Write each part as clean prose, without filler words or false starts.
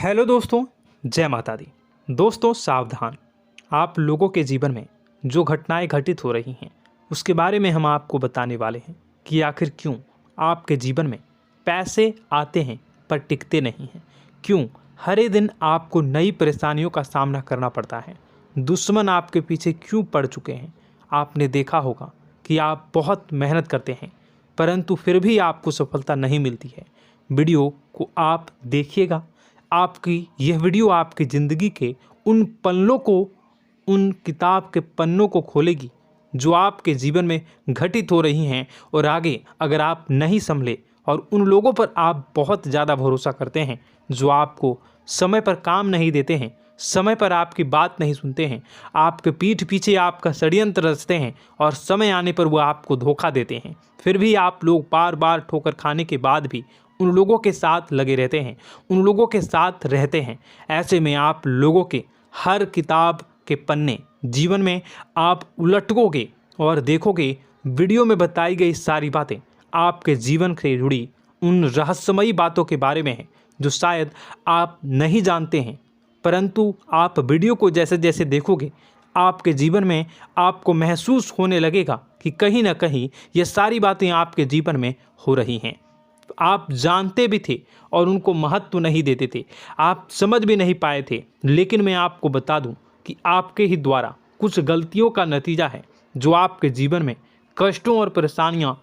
Hello दोस्तों, जय माता दी। दोस्तों सावधान, आप लोगों के जीवन में जो घटनाएं घटित हो रही हैं उसके बारे में हम आपको बताने वाले हैं कि आखिर क्यों आपके जीवन में पैसे आते हैं पर टिकते नहीं हैं। क्यों हर दिन आपको नई परेशानियों का सामना करना पड़ता है। दुश्मन आपके पीछे क्यों पड़ चुके हैं। आपने देखा होगा कि आप बहुत मेहनत करते हैं परंतु फिर भी आपको सफलता नहीं मिलती है। वीडियो को आप देखिएगा। आपकी यह वीडियो आपकी ज़िंदगी के उन पन्नों को, उन किताब के पन्नों को खोलेगी जो आपके जीवन में घटित हो रही हैं। और आगे अगर आप नहीं संभले और उन लोगों पर आप बहुत ज़्यादा भरोसा करते हैं जो आपको समय पर काम नहीं देते हैं, समय पर आपकी बात नहीं सुनते हैं, आपके पीठ पीछे आपका षड्यंत्र रचते हैं और समय आने पर वो आपको धोखा देते हैं, फिर भी आप लोग बार बार ठोकर खाने के बाद भी उन लोगों के साथ लगे रहते हैं, उन लोगों के साथ रहते हैं। ऐसे में आप लोगों के हर किताब के पन्ने जीवन में आप उलटोगे और देखोगे वीडियो में बताई गई सारी बातें आपके जीवन से जुड़ी उन रहस्यमयी बातों के बारे में हैं जो शायद आप नहीं जानते हैं। परंतु आप वीडियो को जैसे जैसे देखोगे आपके जीवन में आपको महसूस होने लगेगा कि कहीं ना कहीं ये सारी बातें आपके जीवन में हो रही हैं। आप जानते भी थे और उनको महत्व नहीं देते थे, आप समझ भी नहीं पाए थे। लेकिन मैं आपको बता दूं कि आपके ही द्वारा कुछ गलतियों का नतीजा है जो आपके जीवन में कष्टों और परेशानियां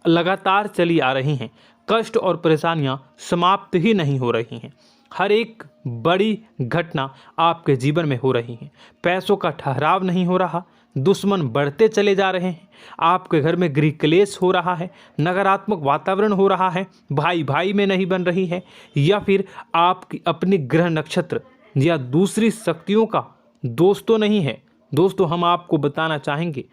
लगातार चली आ रही हैं। कष्ट और परेशानियां समाप्त ही नहीं हो रही हैं। हर एक बड़ी घटना आपके जीवन में हो रही है। पैसों का ठहराव नहीं हो रहा, दुश्मन बढ़ते चले जा रहे हैं, आपके घर में गृह क्लेश हो रहा है, नकारात्मक वातावरण हो रहा है, भाई भाई में नहीं बन रही है, या फिर आपकी अपनी ग्रह नक्षत्र या दूसरी शक्तियों का दोस्तों नहीं है। दोस्तों हम आपको बताना चाहेंगे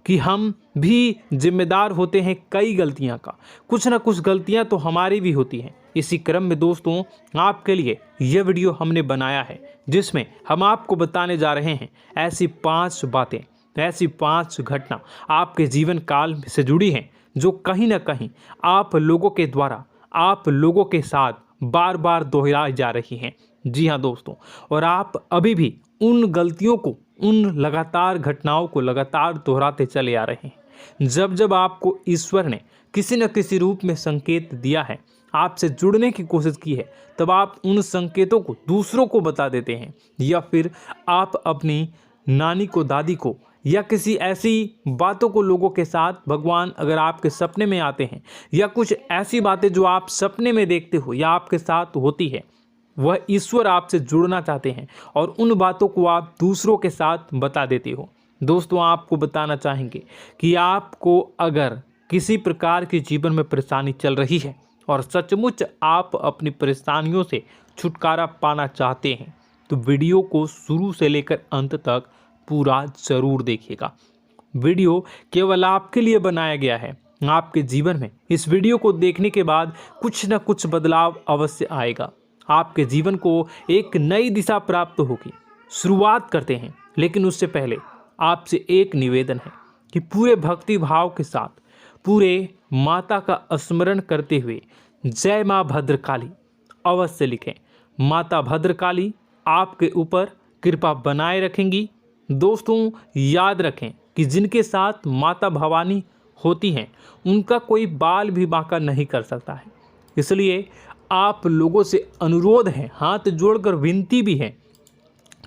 कि हम भी जिम्मेदार होते हैं कई गलतियां का, कुछ ना कुछ गलतियां तो हमारी भी होती हैं। इसी क्रम में दोस्तों आपके लिए यह वीडियो हमने बनाया है जिसमें हम आपको बताने जा रहे हैं ऐसी 5 बातें, ऐसी 5 घटना आपके जीवन काल से जुड़ी हैं जो कहीं ना कहीं आप लोगों के द्वारा आप लोगों के साथ बार बार दोहराई जा रही हैं। जी हाँ दोस्तों, और आप अभी भी उन गलतियों को, उन लगातार घटनाओं को लगातार दोहराते चले आ रहे हैं। जब जब आपको ईश्वर ने किसी न किसी रूप में संकेत दिया है, आपसे जुड़ने की कोशिश की है, तब आप उन संकेतों को दूसरों को बता देते हैं, या फिर आप अपनी नानी को, दादी को, या किसी ऐसी बातों को लोगों के साथ, भगवान अगर आपके सपने में आते हैं या कुछ ऐसी बातें जो आप सपने में देखते हो या आपके साथ होती है, वह ईश्वर आपसे जुड़ना चाहते हैं और उन बातों को आप दूसरों के साथ बता देते हो। दोस्तों आपको बताना चाहेंगे कि आपको अगर किसी प्रकार की जीवन में परेशानी चल रही है और सचमुच आप अपनी परेशानियों से छुटकारा पाना चाहते हैं तो वीडियो को शुरू से लेकर अंत तक पूरा जरूर देखिएगा। वीडियो केवल आपके लिए बनाया गया है। आपके जीवन में इस वीडियो को देखने के बाद कुछ न कुछ बदलाव अवश्य आएगा। आपके जीवन को एक नई दिशा प्राप्त होगी। शुरुआत करते हैं, लेकिन उससे पहले आपसे एक निवेदन है कि पूरे भक्ति भाव के साथ पूरे माता का स्मरण करते हुए जय माँ भद्रकाली अवश्य लिखें। माता भद्रकाली आपके ऊपर कृपा बनाए रखेंगी। दोस्तों याद रखें कि जिनके साथ माता भवानी होती हैं उनका कोई बाल भी बांका नहीं कर सकता है। इसलिए आप लोगों से अनुरोध है, हाथ जोड़कर विनती भी है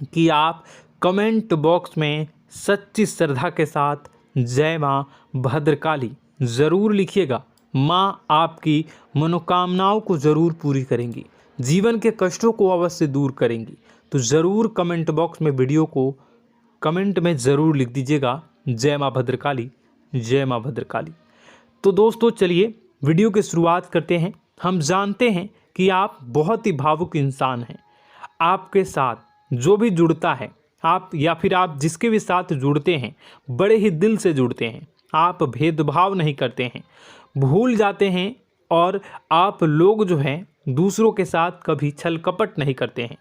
कि आप कमेंट बॉक्स में सच्ची श्रद्धा के साथ जय माँ भद्रकाली ज़रूर लिखिएगा। माँ आपकी मनोकामनाओं को ज़रूर पूरी करेंगी, जीवन के कष्टों को अवश्य दूर करेंगी। तो ज़रूर कमेंट बॉक्स में वीडियो को कमेंट में ज़रूर लिख दीजिएगा जय माँ भद्रकाली, जय माँ भद्रकाली। तो दोस्तों चलिए वीडियो की शुरुआत करते हैं। हम जानते हैं कि आप बहुत ही भावुक इंसान हैं। आपके साथ जो भी जुड़ता है, आप या फिर आप जिसके भी साथ जुड़ते हैं बड़े ही दिल से जुड़ते हैं। आप भेदभाव नहीं करते हैं, भूल जाते हैं, और आप लोग जो हैं दूसरों के साथ कभी छल कपट नहीं करते हैं।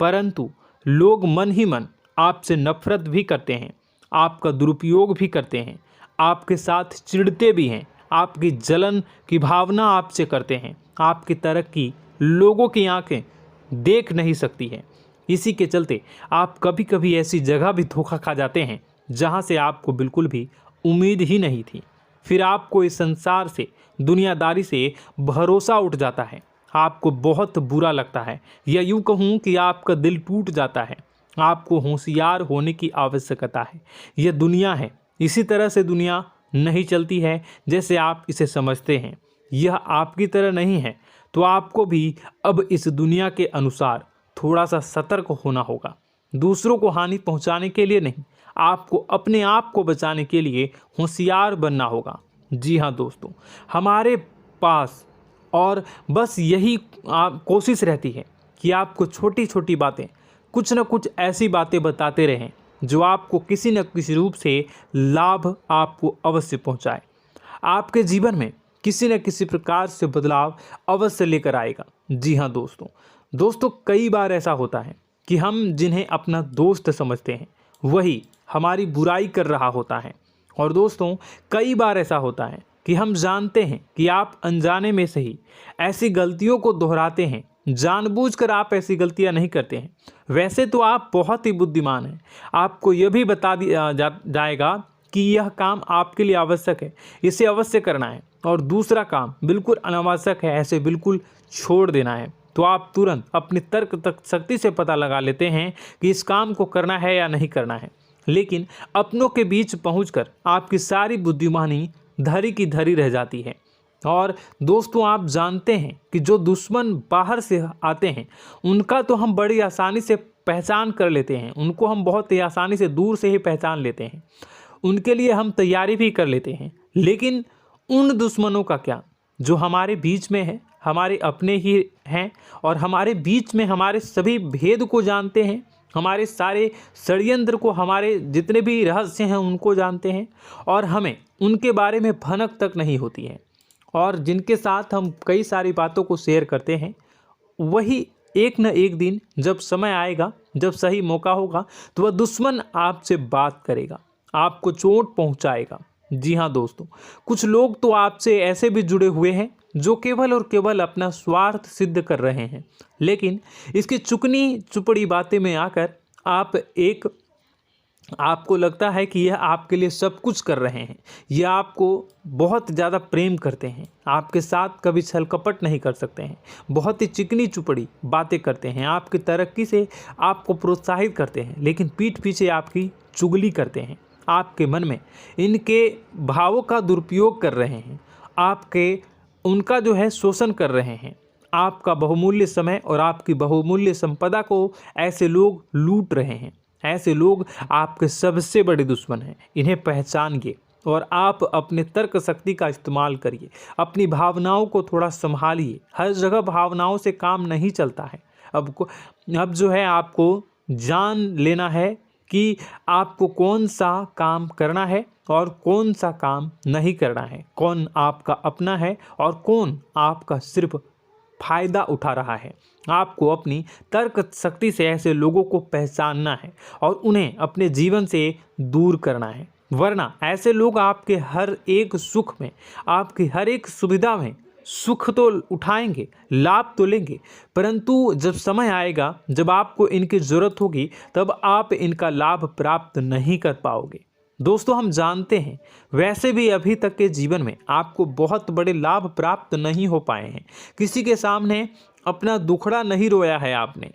परंतु लोग मन ही मन आपसे नफरत भी करते हैं, आपका दुरुपयोग भी करते हैं, आपके साथ चिढ़ते भी हैं, आपकी जलन की भावना आपसे करते हैं। आपकी तरक्की लोगों की आंखें देख नहीं सकती है। इसी के चलते आप कभी कभी ऐसी जगह भी धोखा खा जाते हैं जहां से आपको बिल्कुल भी उम्मीद ही नहीं थी। फिर आपको इस संसार से, दुनियादारी से भरोसा उठ जाता है। आपको बहुत बुरा लगता है, या यूं कहूं कि आपका दिल टूट जाता है। आपको होशियार होने की आवश्यकता है। यह दुनिया है, इसी तरह से दुनिया नहीं चलती है जैसे आप इसे समझते हैं। यह आपकी तरह नहीं है, तो आपको भी अब इस दुनिया के अनुसार थोड़ा सा सतर्क होना होगा। दूसरों को हानि पहुंचाने के लिए नहीं, आपको अपने आप को बचाने के लिए होशियार बनना होगा। जी हाँ दोस्तों, हमारे पास और बस यही कोशिश रहती है कि आपको छोटी छोटी बातें, कुछ न कुछ ऐसी बातें बताते रहें जो आपको किसी न किसी रूप से लाभ आपको अवश्य पहुंचाए, आपके जीवन में किसी न किसी प्रकार से बदलाव अवश्य लेकर आएगा। जी हाँ दोस्तों, कई बार ऐसा होता है कि हम जिन्हें अपना दोस्त समझते हैं वही हमारी बुराई कर रहा होता है। और दोस्तों, कई बार ऐसा होता है कि हम जानते हैं कि आप अनजाने में से ही ऐसी गलतियों को दोहराते हैं। जानबूझकर आप ऐसी गलतियां नहीं करते हैं। वैसे तो आप बहुत ही बुद्धिमान हैं। आपको यह भी बता दिया जाएगा कि यह काम आपके लिए आवश्यक है, इसे अवश्य करना है, और दूसरा काम बिल्कुल अनावश्यक है, ऐसे बिल्कुल छोड़ देना है। तो आप तुरंत अपनी तर्क शक्ति से पता लगा लेते हैं कि इस काम को करना है या नहीं करना है। लेकिन अपनों के बीच पहुंचकर आपकी सारी बुद्धिमानी धरी की धरी रह जाती है। और दोस्तों, आप जानते हैं कि जो दुश्मन बाहर से आते हैं उनका तो हम बड़ी आसानी से पहचान कर लेते हैं, उनको हम बहुत ही आसानी से दूर से ही पहचान लेते हैं, उनके लिए हम तैयारी भी कर लेते हैं। लेकिन उन दुश्मनों का क्या जो हमारे बीच में है, हमारे अपने ही हैं, और हमारे बीच में हमारे सभी भेद को जानते हैं, हमारे सारे षड्यंत्र को, हमारे जितने भी रहस्य हैं उनको जानते हैं, और हमें उनके बारे में भनक तक नहीं होती है, और जिनके साथ हम कई सारी बातों को शेयर करते हैं, वही एक न एक दिन जब समय आएगा, जब सही मौका होगा, तो वह दुश्मन आपसे बात करेगा, आपको चोट पहुंचाएगा। जी हाँ दोस्तों, कुछ लोग तो आपसे ऐसे भी जुड़े हुए हैं जो केवल और केवल अपना स्वार्थ सिद्ध कर रहे हैं। लेकिन इसकी चुकनी चुपड़ी बातें में आकर आपको लगता है कि यह आपके लिए सब कुछ कर रहे हैं, यह आपको बहुत ज़्यादा प्रेम करते हैं, आपके साथ कभी छल कपट नहीं कर सकते हैं, बहुत ही चिकनी चुपड़ी बातें करते हैं, आपकी तरक्की से आपको प्रोत्साहित करते हैं, लेकिन पीठ पीछे आपकी चुगली करते हैं, आपके मन में इनके भावों का दुरुपयोग कर रहे हैं, उनका जो है शोषण कर रहे हैं। आपका बहुमूल्य समय और आपकी बहुमूल्य संपदा को ऐसे लोग लूट रहे हैं। ऐसे लोग आपके सबसे बड़े दुश्मन हैं। इन्हें पहचानिए और आप अपने तर्क शक्ति का इस्तेमाल करिए। अपनी भावनाओं को थोड़ा संभालिए। हर जगह भावनाओं से काम नहीं चलता है। अब जो है आपको जान लेना है कि आपको कौन सा काम करना है और कौन सा काम नहीं करना है, कौन आपका अपना है और कौन आपका सिर्फ फायदा उठा रहा है। आपको अपनी तर्क शक्ति से ऐसे लोगों को पहचानना है और उन्हें अपने जीवन से दूर करना है, वरना ऐसे लोग आपके हर एक सुख में, आपकी हर एक सुविधा में सुख तो उठाएंगे, लाभ तो लेंगे, परंतु जब समय आएगा, जब आपको इनकी ज़रूरत होगी, तब आप इनका लाभ प्राप्त नहीं कर पाओगे। दोस्तों, हम जानते हैं वैसे भी अभी तक के जीवन में आपको बहुत बड़े लाभ प्राप्त नहीं हो पाए हैं। किसी के सामने अपना दुखड़ा नहीं रोया है आपने,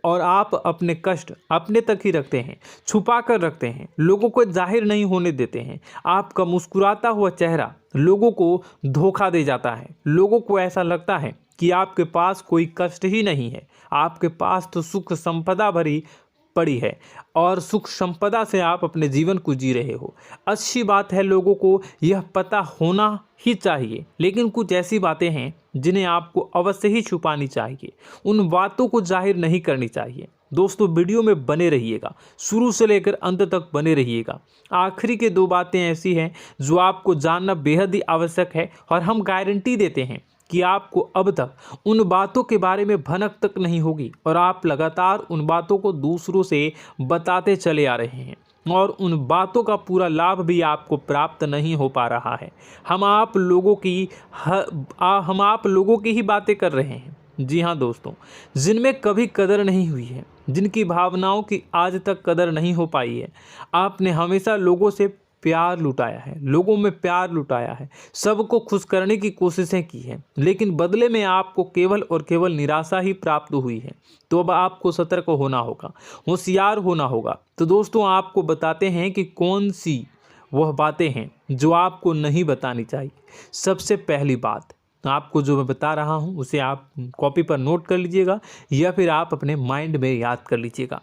और आप अपने कष्ट अपने तक ही रखते हैं, छुपा कर रखते हैं, लोगों को जाहिर नहीं होने देते हैं। आपका मुस्कुराता हुआ चेहरा लोगों को धोखा दे जाता है। लोगों को ऐसा लगता है कि आपके पास कोई कष्ट ही नहीं है, आपके पास तो सुख संपदा भरी पड़ी है और सुख संपदा से आप अपने जीवन को जी रहे हो। अच्छी बात है, लोगों को यह पता होना ही चाहिए, लेकिन कुछ ऐसी बातें हैं जिन्हें आपको अवश्य ही छुपानी चाहिए। उन बातों को जाहिर नहीं करनी चाहिए। दोस्तों, वीडियो में बने रहिएगा, शुरू से लेकर अंत तक बने रहिएगा। आखिरी के 2 बातें ऐसी हैं जो आपको जानना बेहद ही आवश्यक है, और हम गारंटी देते हैं कि आपको अब तक उन बातों के बारे में भनक तक नहीं होगी, और आप लगातार उन बातों को दूसरों से बताते चले आ रहे हैं, और उन बातों का पूरा लाभ भी आपको प्राप्त नहीं हो पा रहा है। हम आप लोगों की ही बातें कर रहे हैं, जी हाँ दोस्तों, जिनमें कभी कदर नहीं हुई है, जिनकी भावनाओं की आज तक कदर नहीं हो पाई है। आपने हमेशा लोगों से प्यार लुटाया है, लोगों में प्यार लुटाया है, सबको खुश करने की कोशिशें की है, लेकिन बदले में आपको केवल और केवल निराशा ही प्राप्त हुई है। तो अब आपको सतर्क होना होगा, होशियार होना होगा। तो दोस्तों आपको बताते हैं कि कौन सी वह बातें हैं जो आपको नहीं बतानी चाहिए। सबसे पहली बात आपको जो मैं बता रहा हूं उसे आप कॉपी पर नोट कर लीजिएगा या फिर आप अपने माइंड में याद कर लीजिएगा।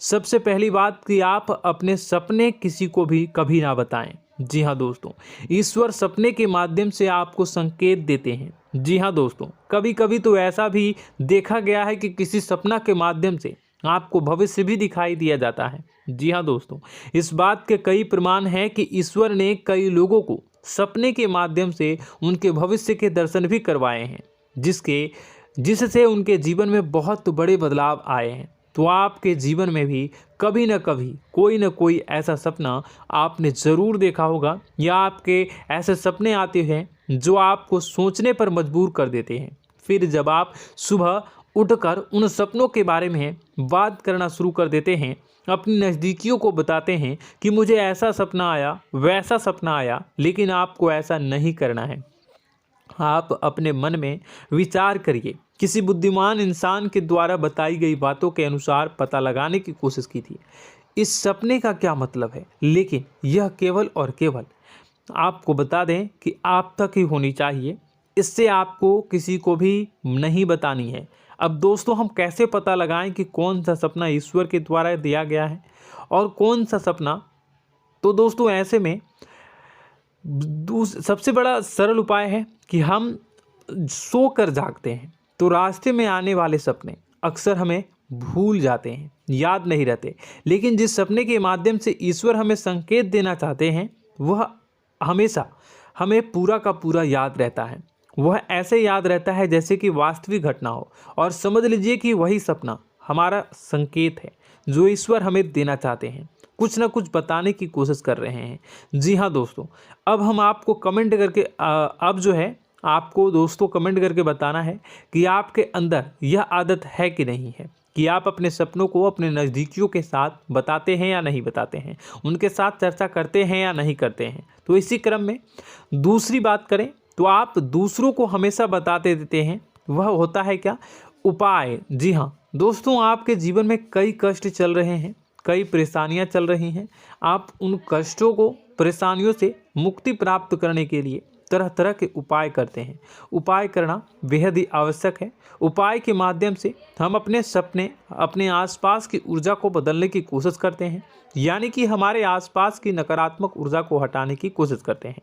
सबसे पहली बात कि आप अपने सपने किसी को भी कभी ना बताएं। जी हाँ दोस्तों, ईश्वर सपने के माध्यम से आपको संकेत देते हैं। जी हाँ दोस्तों, कभी कभी तो ऐसा भी देखा गया है कि किसी सपना के माध्यम से आपको भविष्य भी दिखाई दिया जाता है। जी हाँ दोस्तों, इस बात के कई प्रमाण हैं कि ईश्वर ने कई लोगों को सपने के माध्यम से उनके भविष्य के दर्शन भी करवाए हैं, जिससे उनके जीवन में बहुत बड़े बदलाव आए हैं। तो आपके जीवन में भी कभी न कभी कोई न कोई ऐसा सपना आपने ज़रूर देखा होगा, या आपके ऐसे सपने आते हैं जो आपको सोचने पर मजबूर कर देते हैं। फिर जब आप सुबह उठकर उन सपनों के बारे में बात करना शुरू कर देते हैं, अपनी नज़दीकियों को बताते हैं कि मुझे ऐसा सपना आया, वैसा सपना आया, लेकिन आपको ऐसा नहीं करना है। आप अपने मन में विचार करिए। किसी बुद्धिमान इंसान के द्वारा बताई गई बातों के अनुसार पता लगाने की कोशिश की थी इस सपने का क्या मतलब है, लेकिन यह केवल और केवल आपको बता दें कि आप तक ही होनी चाहिए। इससे आपको किसी को भी नहीं बतानी है। अब दोस्तों हम कैसे पता लगाएं कि कौन सा सपना ईश्वर के द्वारा दिया गया है और कौन सा सपना? तो दोस्तों ऐसे में सबसे बड़ा सरल उपाय है कि हम सोकर जागते हैं तो रास्ते में आने वाले सपने अक्सर हमें भूल जाते हैं, याद नहीं रहते। लेकिन जिस सपने के माध्यम से ईश्वर हमें संकेत देना चाहते हैं वह हमेशा हमें पूरा का पूरा याद रहता है। वह ऐसे याद रहता है जैसे कि वास्तविक घटना हो, और समझ लीजिए कि वही सपना हमारा संकेत है जो ईश्वर हमें देना चाहते हैं, कुछ ना कुछ बताने की कोशिश कर रहे हैं। जी हाँ दोस्तों, अब हम आपको कमेंट करके अब जो है आपको दोस्तों कमेंट करके बताना है कि आपके अंदर यह आदत है कि नहीं है कि आप अपने सपनों को अपने नज़दीकियों के साथ बताते हैं या नहीं बताते हैं, उनके साथ चर्चा करते हैं या नहीं करते हैं। तो इसी क्रम में दूसरी बात करें तो आप दूसरों को हमेशा बताते देते हैं, वह होता है क्या? उपाय। जी हाँ दोस्तों, आपके जीवन में कई कष्ट चल रहे हैं, कई परेशानियां चल रही हैं। आप उन कष्टों को, परेशानियों से मुक्ति प्राप्त करने के लिए तरह तरह के उपाय करते हैं। उपाय करना बेहद ही आवश्यक है। उपाय के माध्यम से हम अपने सपने, अपने आसपास की ऊर्जा को बदलने की कोशिश करते हैं, यानी कि हमारे आसपास की नकारात्मक ऊर्जा को हटाने की कोशिश करते हैं,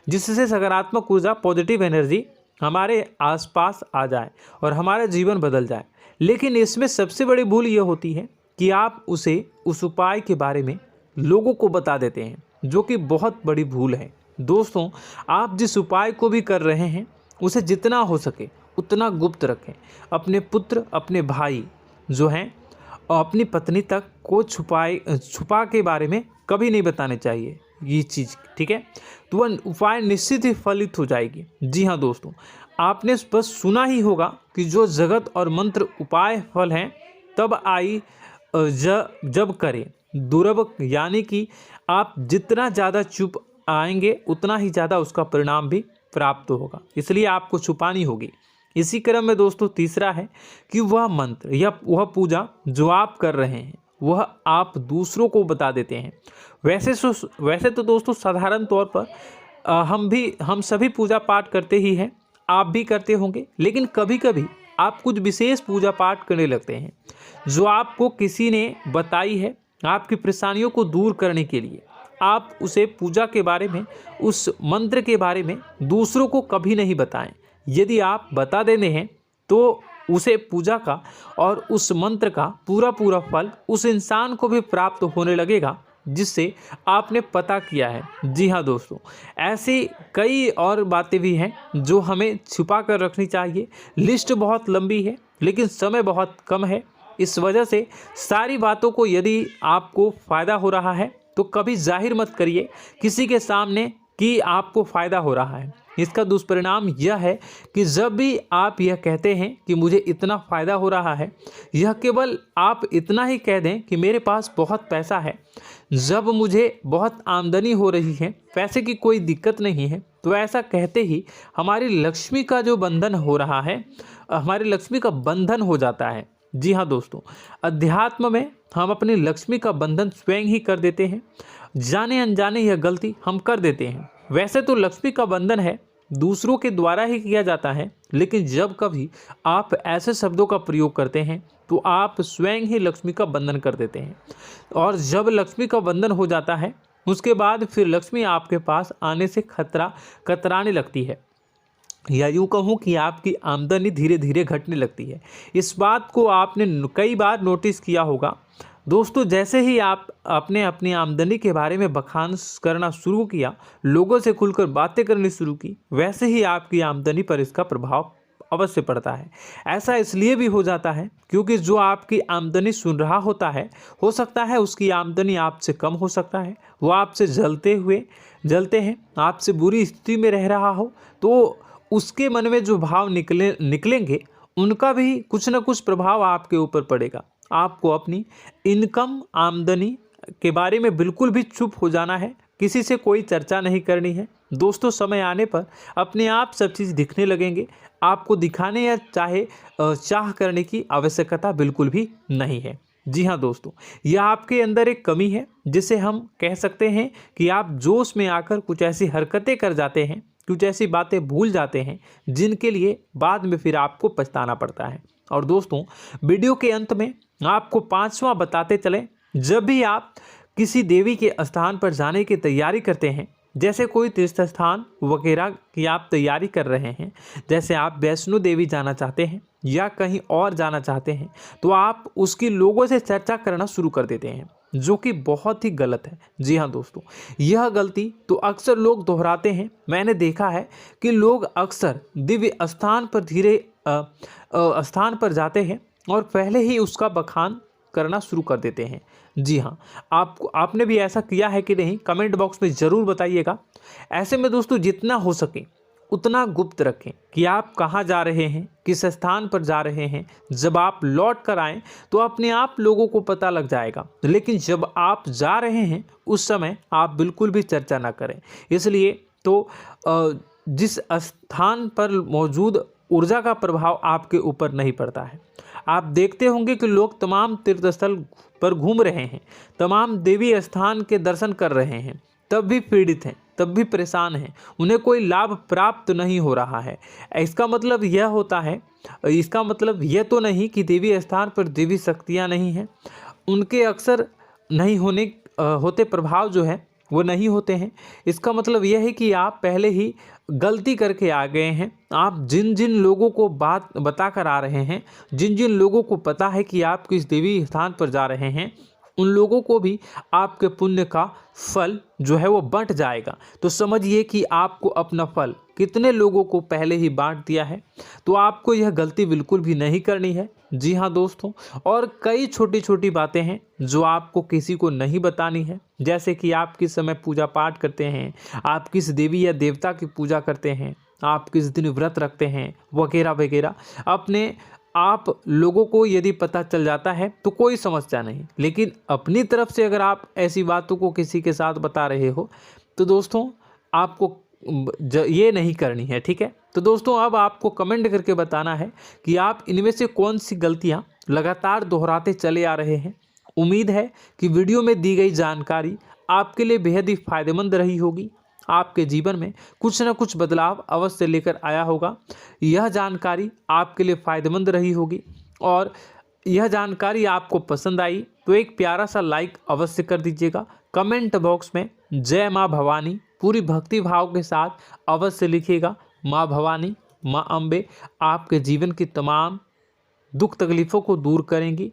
जिससे सकारात्मक ऊर्जा, पॉजिटिव एनर्जी हमारे आसपास आ जाए और हमारा जीवन बदल जाए। लेकिन इसमें सबसे बड़ी भूल यह होती है कि आप उस उपाय के बारे में लोगों को बता देते हैं, जो कि बहुत बड़ी भूल है। दोस्तों आप जिस उपाय को भी कर रहे हैं उसे जितना हो सके उतना गुप्त रखें। अपने पुत्र, अपने भाई जो हैं और अपनी पत्नी तक को छुपा के बारे में कभी नहीं बताने चाहिए ये चीज़, ठीक है? तो वह उपाय निश्चित ही फलित हो जाएगी। जी हाँ दोस्तों, आपने बस सुना ही होगा कि जो जगत और मंत्र उपाय फल हैं तब आई जब करें दुर्लभ, यानी कि आप जितना ज़्यादा चुप आएंगे उतना ही ज़्यादा उसका परिणाम भी प्राप्त होगा, इसलिए आपको छुपानी होगी। इसी क्रम में दोस्तों तीसरा है कि वह मंत्र या वह पूजा जो आप कर रहे हैं वह आप दूसरों को बता देते हैं। वैसे तो दोस्तों साधारण तौर पर हम सभी पूजा पाठ करते ही हैं, आप भी करते होंगे, लेकिन कभी कभी आप कुछ विशेष पूजा पाठ करने लगते हैं जो आपको किसी ने बताई है आपकी परेशानियों को दूर करने के लिए। आप उसे पूजा के बारे में, उस मंत्र के बारे में दूसरों को कभी नहीं बताएं। यदि आप बता देते हैं तो उसे पूजा का और उस मंत्र का पूरा फल उस इंसान को भी प्राप्त होने लगेगा जिससे आपने पता किया है। जी हाँ दोस्तों, ऐसी कई और बातें भी हैं जो हमें छुपा कर रखनी चाहिए। लिस्ट बहुत लंबी है लेकिन समय बहुत कम है, इस वजह से सारी बातों को यदि आपको फ़ायदा हो रहा है तो कभी जाहिर मत करिए किसी के सामने कि आपको फ़ायदा हो रहा है। इसका दुष्परिणाम यह है कि जब भी आप यह कहते हैं कि मुझे इतना फ़ायदा हो रहा है, यह केवल आप इतना ही कह दें कि मेरे पास बहुत पैसा है, जब मुझे बहुत आमदनी हो रही है, पैसे की कोई दिक्कत नहीं है, तो ऐसा कहते ही हमारी लक्ष्मी का जो बंधन हो रहा है, हमारी लक्ष्मी का बंधन हो जाता है। जी हाँ दोस्तों, अध्यात्म में हम अपनी लक्ष्मी का बंधन स्वयं ही कर देते हैं। जाने अनजाने यह गलती हम कर देते हैं। वैसे तो लक्ष्मी का बंधन है दूसरों के द्वारा ही किया जाता है, लेकिन जब कभी आप ऐसे शब्दों का प्रयोग करते हैं तो आप स्वयं ही लक्ष्मी का बंधन कर देते हैं। और जब लक्ष्मी का बंधन हो जाता है उसके बाद फिर लक्ष्मी आपके पास आने से कतराने लगती है, या यूँ कहूँ कि आपकी आमदनी धीरे धीरे घटने लगती है। इस बात को आपने कई बार नोटिस किया होगा दोस्तों। जैसे ही आप अपने अपनी आमदनी के बारे में बखान करना शुरू किया, लोगों से खुलकर बातें करनी शुरू की, वैसे ही आपकी आमदनी पर इसका प्रभाव अवश्य पड़ता है। ऐसा इसलिए भी हो जाता है क्योंकि जो आपकी आमदनी सुन रहा होता है, हो सकता है उसकी आमदनी आपसे कम हो सकता है, वो आपसे जलते हैं, आपसे बुरी स्थिति में रह रहा हो, तो उसके मन में जो भाव निकलेंगे उनका भी कुछ न कुछ प्रभाव आपके ऊपर पड़ेगा। आपको अपनी इनकम आमदनी के बारे में बिल्कुल भी चुप हो जाना है, किसी से कोई चर्चा नहीं करनी है दोस्तों। समय आने पर अपने आप सब चीज़ दिखने लगेंगे। आपको दिखाने या चाह करने की आवश्यकता बिल्कुल भी नहीं है। जी हाँ दोस्तों, यह आपके अंदर एक कमी है जिसे हम कह सकते हैं कि आप जोश में आकर कुछ ऐसी हरकतें कर जाते हैं, कुछ ऐसी बातें भूल जाते हैं जिनके लिए बाद में फिर आपको पछताना पड़ता है। और दोस्तों, वीडियो के अंत में आपको 5वां बताते चलें, जब भी आप किसी देवी के स्थान पर जाने की तैयारी करते हैं, जैसे कोई तीर्थ स्थान वगैरह की आप तैयारी कर रहे हैं, जैसे आप वैष्णो देवी जाना चाहते हैं या कहीं और जाना चाहते हैं, तो आप उसकी लोगों से चर्चा करना शुरू कर देते हैं, जो कि बहुत ही गलत है। जी हाँ दोस्तों, यह गलती तो अक्सर लोग दोहराते हैं। मैंने देखा है कि लोग अक्सर दिव्य स्थान पर जाते हैं और पहले ही उसका बखान करना शुरू कर देते हैं। जी हाँ, आपने भी ऐसा किया है कि नहीं, कमेंट बॉक्स में ज़रूर बताइएगा। ऐसे में दोस्तों, जितना हो सके उतना गुप्त रखें कि आप कहाँ जा रहे हैं, किस स्थान पर जा रहे हैं। जब आप लौट कर आएँ तो अपने आप लोगों को पता लग जाएगा, लेकिन जब आप जा रहे हैं उस समय आप बिल्कुल भी चर्चा ना करें। इसलिए तो जिस स्थान पर मौजूद ऊर्जा का प्रभाव आपके ऊपर नहीं पड़ता है। आप देखते होंगे कि लोग तमाम तीर्थस्थल पर घूम रहे हैं, तमाम देवी स्थान के दर्शन कर रहे हैं, तब भी पीड़ित हैं, तब भी परेशान हैं, उन्हें कोई लाभ प्राप्त नहीं हो रहा है। इसका मतलब यह तो नहीं कि देवी स्थान पर देवी शक्तियाँ नहीं हैं, उनके अक्सर नहीं होते प्रभाव जो है वो नहीं होते हैं। इसका मतलब यह है कि आप पहले ही गलती करके आ गए हैं। आप जिन जिन लोगों को बात बता कर आ रहे हैं, जिन जिन लोगों को पता है कि आप किस देवी स्थान पर जा रहे हैं, उन लोगों को भी आपके पुण्य का फल जो है वो बंट जाएगा। तो समझिए कि आपको अपना फल कितने लोगों को पहले ही बांट दिया है। तो आपको यह गलती बिल्कुल भी नहीं करनी है। जी हाँ दोस्तों, और कई छोटी छोटी बातें हैं जो आपको किसी को नहीं बतानी है, जैसे कि आप किस समय पूजा पाठ करते हैं, आप किस देवी या देवता की पूजा करते हैं, आप किस दिन व्रत रखते हैं, वगैरह वगैरह। आप लोगों को यदि पता चल जाता है तो कोई समस्या नहीं, लेकिन अपनी तरफ से अगर आप ऐसी बातों को किसी के साथ बता रहे हो तो दोस्तों आपको ये नहीं करनी है, ठीक है। तो दोस्तों, अब आपको कमेंट करके बताना है कि आप इनमें से कौन सी गलतियां लगातार दोहराते चले आ रहे हैं। उम्मीद है कि वीडियो में दी गई जानकारी आपके लिए बेहद ही फायदेमंद रही होगी, आपके जीवन में कुछ न कुछ बदलाव अवश्य लेकर आया होगा। यह जानकारी आपके लिए फ़ायदेमंद रही होगी और यह जानकारी आपको पसंद आई तो एक प्यारा सा लाइक अवश्य कर दीजिएगा। कमेंट बॉक्स में जय माँ भवानी पूरी भक्ति भाव के साथ अवश्य लिखिएगा। माँ भवानी, माँ अम्बे आपके जीवन की तमाम दुख तकलीफ़ों को दूर करेंगी,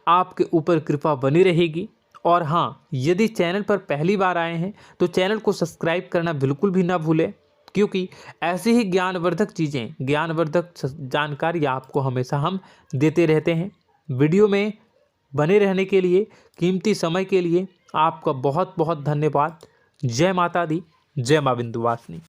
आपके ऊपर कृपा बनी रहेगी। और हाँ, यदि चैनल पर पहली बार आए हैं तो चैनल को सब्सक्राइब करना बिल्कुल भी ना भूलें, क्योंकि ऐसी ही ज्ञानवर्धक चीज़ें, ज्ञानवर्धक जानकारी आपको हमेशा हम देते रहते हैं। वीडियो में बने रहने के लिए, कीमती समय के लिए आपका बहुत बहुत धन्यवाद। जय माता दी, जय माँ विंध्यवासिनी।